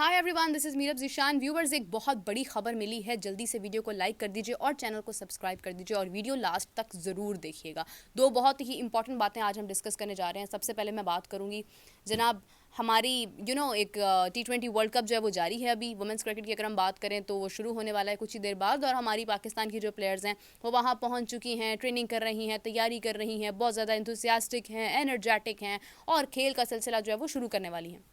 Hi everyone, this is Meerab Zeeshan. Viewers, एक बहुत बड़ी खबर मिली है। जल्दी से वीडियो को लाइक कर दीजिए और चैनल को सब्सक्राइब कर दीजिए और वीडियो लास्ट तक ज़रूर देखिएगा। दो बहुत ही इंपॉर्टेंट बातें आज हम डिस्कस करने जा रहे हैं। सबसे पहले मैं बात करूंगी जनाब हमारी एक T20 वर्ल्ड कप जो है वो जारी है। अभी वुमेंस क्रिकेट की अगर हम बात करें तो वो शुरू होने वाला है कुछ ही देर बाद, और हमारी पाकिस्तान की जो प्लेयर्स हैं वो वहाँ पहुँच चुकी हैं, ट्रेनिंग कर रही हैं, तैयारी कर रही हैं, बहुत ज़्यादा इंथुसियास्टिक हैं, एनर्जेटिक हैं और खेल का सिलसिला जो है वो शुरू करने वाली हैं।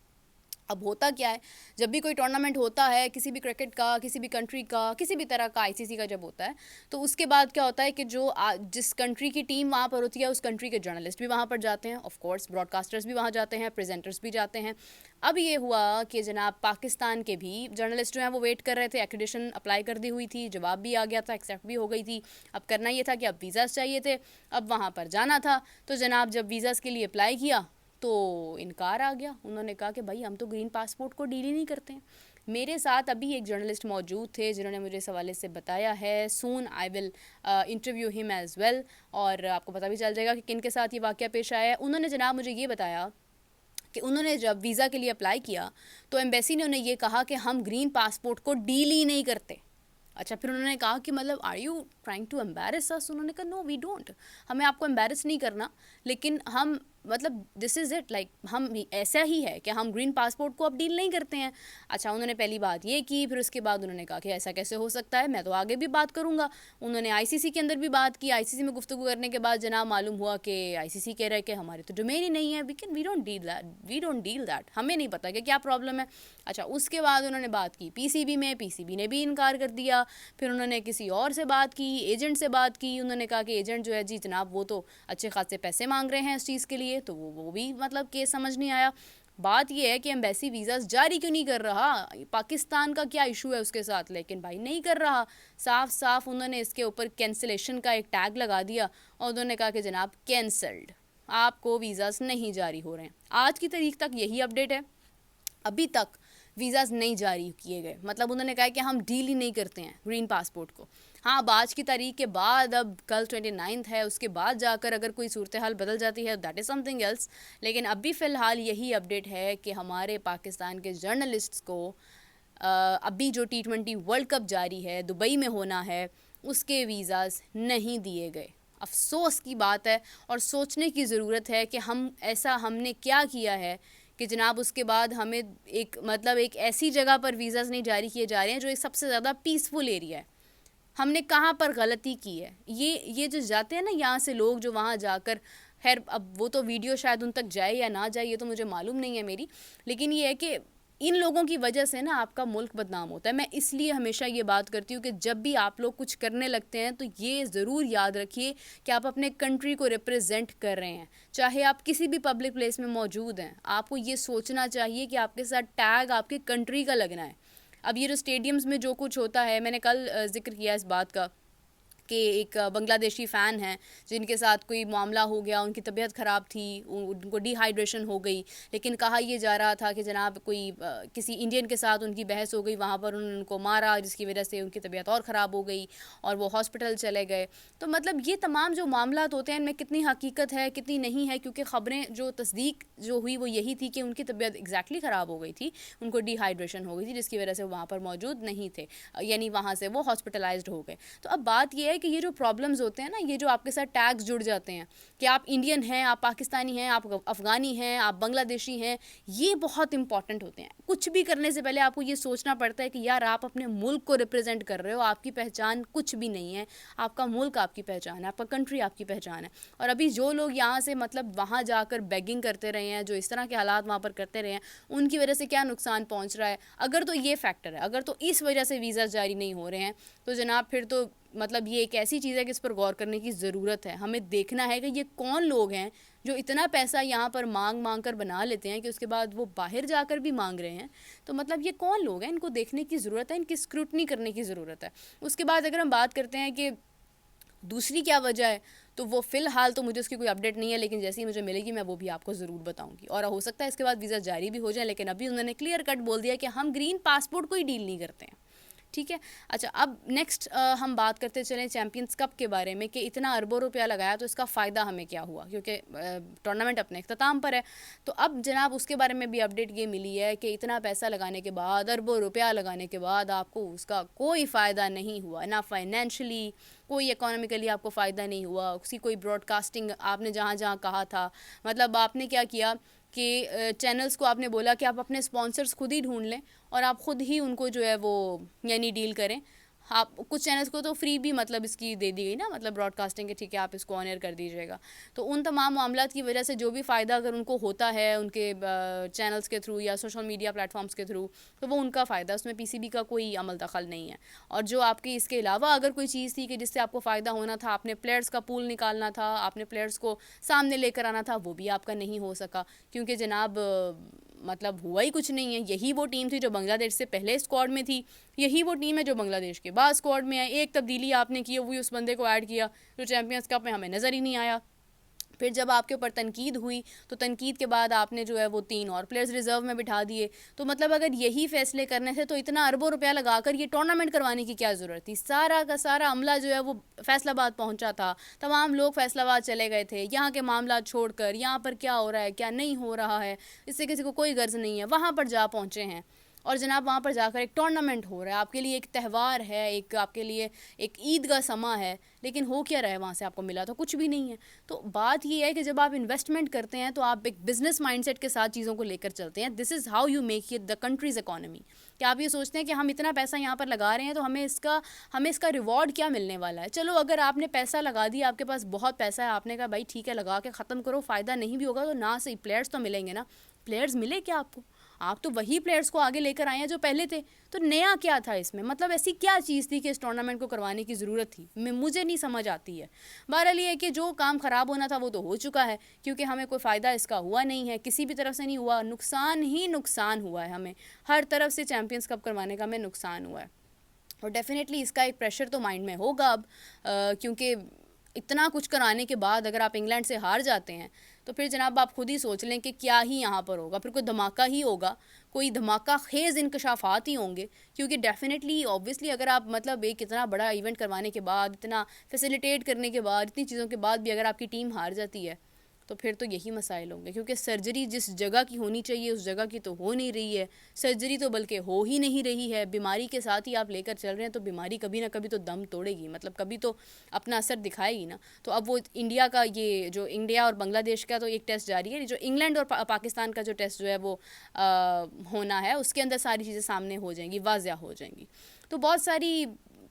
अब होता क्या है, जब भी कोई टूर्नामेंट होता है किसी भी क्रिकेट का, किसी भी कंट्री का, किसी भी तरह का, आईसीसी का जब होता है, तो उसके बाद क्या होता है कि जिस कंट्री की टीम वहाँ पर होती है उस कंट्री के जर्नलिस्ट भी वहाँ पर जाते हैं, ऑफ कोर्स ब्रॉडकास्टर्स भी वहाँ जाते हैं, प्रेजेंटर्स भी जाते हैं। अब ये हुआ कि जनाब पाकिस्तान के भी जर्नलिस्ट जो हैं वो वेट कर रहे थे, एक्रेडिशन अप्लाई कर दी हुई थी, जवाब भी आ गया था, एक्सेप्ट भी हो गई थी। अब करना ये था कि अब वीज़ास चाहिए थे, अब वहाँ पर जाना था। तो जनाब जब वीज़ास के लिए अप्लाई किया तो इनकार आ गया। उन्होंने कहा कि भाई हम तो ग्रीन पासपोर्ट को डील ही नहीं करते हैं। मेरे साथ अभी एक जर्नलिस्ट मौजूद थे जिन्होंने मुझे इस हवाले से बताया है। Soon I will interview him as well, और आपको पता भी चल जाएगा कि किन के साथ ये वाक़या पेश आया है। उन्होंने जनाब मुझे ये बताया कि उन्होंने जब वीज़ा के लिए अप्लाई किया तो एम्बेसी ने उन्हें ये कहा कि हम ग्रीन पासपोर्ट को डील ही नहीं करते। अच्छा, फिर उन्होंने कहा कि मतलब are you trying to embarrass us? उन्होंने कहा नो वी डोंट, हमें आपको एम्बेरस नहीं करना, लेकिन हम मतलब दिस इज़ इट, लाइक हम ऐसा ही है कि हम ग्रीन पासपोर्ट को अब डील नहीं करते हैं। अच्छा, उन्होंने पहली बात ये की, फिर उसके बाद उन्होंने कहा कि ऐसा कैसे हो सकता है, मैं तो आगे भी बात करूँगा। उन्होंने आईसीसी के अंदर भी बात की। आईसीसी में गुफ्तगू करने के बाद जनाब मालूम हुआ कि आईसीसी कह रहा है कि हमारे तो डोमेन ही नहीं है, वी डोंट डील दैट, हमें नहीं पता कि क्या प्रॉब्लम है। अच्छा, उसके बाद उन्होंने बात की पीसीबी में, पीसीबी ने भी इनकार कर दिया। फिर उन्होंने किसी और से बात की, एजेंट से बात की। उन्होंने कहा कि एजेंट जो है जी जनाब वो तो अच्छे खासे पैसे मांग रहे हैं इस चीज़ के लिए, तो वो भी मतलब केस समझ नहीं आया। बात ये है कि एम्बेसी वीज़ास जारी क्यों नहीं कर रहा, पाकिस्तान का क्या इशू है उसके साथ, लेकिन भाई नहीं कर रहा। साफ साफ उन्होंने इसके ऊपर कैंसिलेशन का एक टैग लगा दिया और उन्होंने कहा कि जनाब कैंसल्ड, आपको वीज़ास नहीं जारी हो रहे हैं। आज की तारीख तक यही अपडेट है, अभी तक वीज़ास नहीं जारी किए गए। मतलब उन्होंने कहा कि हम डील ही नहीं करते हैं ग्रीन पासपोर्ट को। हाँ, अब आज की तारीख के बाद, अब कल 29 है, उसके बाद जाकर अगर कोई सूरत हाल बदल जाती है दैट इज़ समथिंग एल्स, लेकिन अभी फ़िलहाल यही अपडेट है कि हमारे पाकिस्तान के जर्नलिस्ट्स को अभी जो T20 वर्ल्ड कप जारी है, दुबई में होना है, उसके वीज़ास नहीं दिए गए। अफसोस की बात है और सोचने की ज़रूरत है कि हमने क्या किया है कि जनाब उसके बाद हमें एक ऐसी जगह पर वीज़ास नहीं जारी किए जा रहे हैं जो एक सबसे ज़्यादा पीसफुल एरिया है। हमने कहाँ पर गलती की है? ये जो जाते हैं ना यहाँ से लोग, जो वहाँ जाकर, खैर अब वो तो वीडियो शायद उन तक जाए या ना जाए ये तो मुझे मालूम नहीं है मेरी, लेकिन ये है कि इन लोगों की वजह से ना आपका मुल्क बदनाम होता है। मैं इसलिए हमेशा ये बात करती हूँ कि जब भी आप लोग कुछ करने लगते हैं तो ये ज़रूर याद रखिए कि आप अपने कंट्री को रिप्रेजेंट कर रहे हैं। चाहे आप किसी भी पब्लिक प्लेस में मौजूद हैं, आपको ये सोचना चाहिए कि आपके साथ टैग आपके कंट्री का लगना है। अब ये जो स्टेडियम्स में जो कुछ होता है, मैंने कल जिक्र किया इस बात का कि एक बांग्लादेशी फ़ैन हैं जिनके साथ कोई मामला हो गया, उनकी तबीयत ख़राब थी, उनको डिहाइड्रेशन हो गई, लेकिन कहा यह जा रहा था कि जनाब किसी इंडियन के साथ उनकी बहस हो गई, वहाँ पर उन्होंने उनको मारा जिसकी वजह से उनकी तबीयत और ख़राब हो गई और वो हॉस्पिटल चले गए। तो मतलब ये तमाम जो मामला होते हैं इनमें कितनी हकीकत है कितनी नहीं है, क्योंकि ख़बरें जो तस्दीक जो हुई वो यही थी कि उनकी तबीयत एग्जैक्टली ख़राब हो गई थी, उनको डिहाइड्रेशन हो गई थी जिसकी वजह से वो वहाँ पर मौजूद नहीं थे, यानी वहाँ से वो हॉस्पिटलाइज्ड हो गए। तो अब बात यह है कि ये जो प्रॉब्लम्स होते हैं ना, ये जो आपके साथ टैग्स जुड़ जाते हैं कि आप इंडियन हैं, आप पाकिस्तानी हैं, आप अफ़गानी हैं, आप बांग्लादेशी हैं, ये बहुत इंपॉर्टेंट होते हैं। कुछ भी करने से पहले आपको ये सोचना पड़ता है कि यार आप अपने मुल्क को रिप्रेजेंट कर रहे हो, आपकी पहचान कुछ भी नहीं है, आपका मुल्क आपकी पहचान है, आपका कंट्री आपकी पहचान है। और अभी जो लोग यहाँ से मतलब वहाँ जाकर बेगिंग करते रहे हैं, जो इस तरह के हालात वहाँ पर करते रहे हैं, उनकी वजह से क्या नुकसान पहुँच रहा है, अगर तो ये फैक्टर है, अगर तो इस वजह से वीज़ा जारी नहीं हो रहे हैं, तो जनाब फिर तो मतलब ये एक ऐसी चीज़ है कि इस पर गौर करने की ज़रूरत है। हमें देखना है कि ये कौन लोग हैं जो इतना पैसा यहाँ पर मांग मांग कर बना लेते हैं कि उसके बाद वो बाहर जाकर भी मांग रहे हैं। तो मतलब ये कौन लोग हैं, इनको देखने की ज़रूरत है, इनकी स्क्रूटनी करने की ज़रूरत है। उसके बाद अगर हम बात करते हैं कि दूसरी क्या वजह है, तो वो फ़िलहाल तो मुझे उसकी कोई अपडेट नहीं है, लेकिन जैसे ही मुझे मिलेगी मैं वो भी आपको ज़रूर बताऊंगी। और हो सकता है इसके बाद वीज़ा जारी भी हो जाए, लेकिन अभी उन्होंने क्लियर कट बोल दिया कि हम ग्रीन पासपोर्ट को ही डील नहीं करते हैं। ठीक है। अच्छा, अब नेक्स्ट हम बात करते चलें चैम्पियंस कप के बारे में कि इतना अरबों रुपया लगाया तो इसका फ़ायदा हमें क्या हुआ, क्योंकि टूर्नामेंट अपने अख्ताम पर है। तो अब जनाब उसके बारे में भी अपडेट ये मिली है कि इतना पैसा लगाने के बाद, अरबों रुपया लगाने के बाद आपको उसका कोई फ़ायदा नहीं हुआ, ना फाइनेंशली, कोई इकोनॉमिकली आपको फ़ायदा नहीं हुआ। उसी कोई ब्रॉडकास्टिंग आपने जहाँ जहाँ कहा था, मतलब आपने क्या किया कि चैनल्स को आपने बोला कि आप अपने स्पॉन्सर्स खुद ही ढूंढ लें और आप ख़ुद ही उनको जो है वो यानी डील करें। आप कुछ चैनल्स को तो फ्री भी मतलब इसकी दे दी गई ना, मतलब ब्रॉडकास्टिंग के, ठीक है आप इसको ऑन एयर कर दीजिएगा। तो उन तमाम मामलात की वजह से जो भी फ़ायदा अगर उनको होता है उनके चैनल्स के थ्रू या सोशल मीडिया प्लेटफॉर्म्स के थ्रू, तो वो उनका फ़ायदा, उसमें पीसीबी का कोई अमल दखल नहीं है। और जो आपकी इसके अलावा अगर कोई चीज़ थी कि जिससे आपको फ़ायदा होना था, आपने प्लेयर्स का पूल निकालना था, आपने प्लेयर्स को सामने लेकर आना था, वो भी आपका नहीं हो सका, क्योंकि जनाब मतलब हुआ ही कुछ नहीं है। यही वो टीम थी जो बांग्लादेश से पहले स्क्वाड में थी, यही वो टीम है जो बांग्लादेश के बाद स्क्वाड में है। एक तब्दीली आपने की, वही उस बंदे को ऐड किया जो चैम्पियंस कप में हमें नज़र ही नहीं आया। फिर जब आपके ऊपर तनकीद हुई तो तनकीद के बाद आपने जो है वो 3 और प्लेयर्स रिजर्व में बिठा दिए। तो मतलब अगर यही फैसले करने थे तो इतना अरबों रुपया लगाकर ये टूर्नामेंट करवाने की क्या ज़रूरत थी। सारा का सारा अमला जो है वो फैसलाबाद पहुंचा था, तमाम लोग फैसलाबाद चले गए थे, यहाँ के मामला छोड़कर यहाँ पर क्या हो रहा है क्या नहीं हो रहा है इससे किसी को कोई गर्ज नहीं है, वहाँ पर जा पहुँचे हैं। और जनाब वहाँ पर जाकर एक टूर्नामेंट हो रहा है, आपके लिए एक त्यौहार है, एक आपके लिए एक ईद का समा है, लेकिन हो क्या रहा है वहाँ से आपको मिला तो कुछ भी नहीं है। तो बात ये है कि जब आप इन्वेस्टमेंट करते हैं तो आप एक बिजनेस माइंडसेट के साथ चीज़ों को लेकर चलते हैं। This is how you make it the countries economy. कि आप ये सोचते हैं कि हम इतना पैसा यहाँ पर लगा रहे हैं तो हमें इसका रिवॉर्ड क्या मिलने वाला है। चलो अगर आपने पैसा लगा दिया, आपके पास बहुत पैसा है, आपने कहा भाई ठीक है लगा के ख़त्म करो, फ़ायदा नहीं भी होगा तो ना सही प्लेयर्स तो मिलेंगे ना। प्लेयर्स मिले क्या आपको? आप तो वही प्लेयर्स को आगे लेकर आए हैं जो पहले थे। तो नया क्या था इसमें, मतलब ऐसी क्या चीज़ थी कि इस टूर्नामेंट को करवाने की ज़रूरत थी, मुझे नहीं समझ आती है। बहरहाल ये है कि जो काम ख़राब होना था वो तो हो चुका है, क्योंकि हमें कोई फ़ायदा इसका हुआ नहीं है, किसी भी तरफ से नहीं हुआ, नुकसान ही नुकसान हुआ है हमें, हर तरफ से चैम्पियंस कप करवाने का हमें नुकसान हुआ है। और डेफिनेटली इसका एक प्रेशर तो माइंड में होगा अब, क्योंकि इतना कुछ कराने के बाद अगर आप इंग्लैंड से हार जाते हैं तो फिर जनाब आप खुद ही सोच लें कि क्या ही यहाँ पर होगा। फिर कोई धमाका ही होगा, कोई धमाका खेज़ इंकशाफात ही होंगे, क्योंकि डेफिनेटली ऑब्वियसली अगर आप मतलब एक इतना बड़ा इवेंट करवाने के बाद, इतना फैसिलिटेट करने के बाद, इतनी चीज़ों के बाद भी अगर आपकी टीम हार जाती है तो फिर तो यही मसाइल होंगे। क्योंकि सर्जरी जिस जगह की होनी चाहिए उस जगह की तो हो नहीं रही है, सर्जरी तो बल्कि हो ही नहीं रही है। बीमारी के साथ ही आप लेकर चल रहे हैं तो बीमारी कभी ना कभी तो दम तोड़ेगी, मतलब कभी तो अपना असर दिखाएगी ना। तो अब वो इंडिया का, ये जो इंडिया और बांग्लादेश का तो एक टेस्ट जारी है, जो इंग्लैंड और पाकिस्तान का जो टेस्ट जो है वो होना है, उसके अंदर सारी चीज़ें सामने हो जाएंगी, वाज़िया हो जाएंगी। तो बहुत सारी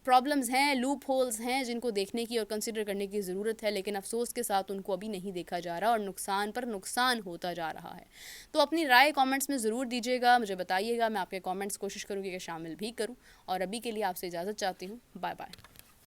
प्रॉब्लम्स हैं, लूप होल्स हैं जिनको देखने की और कंसिडर करने की ज़रूरत है, लेकिन अफसोस के साथ उनको अभी नहीं देखा जा रहा और नुकसान पर नुकसान होता जा रहा है। तो अपनी राय कमेंट्स में ज़रूर दीजिएगा, मुझे बताइएगा, मैं आपके कमेंट्स कोशिश करूँगी कि शामिल भी करूँ। और अभी के लिए आपसे इजाज़त चाहती हूँ, बाय बाय।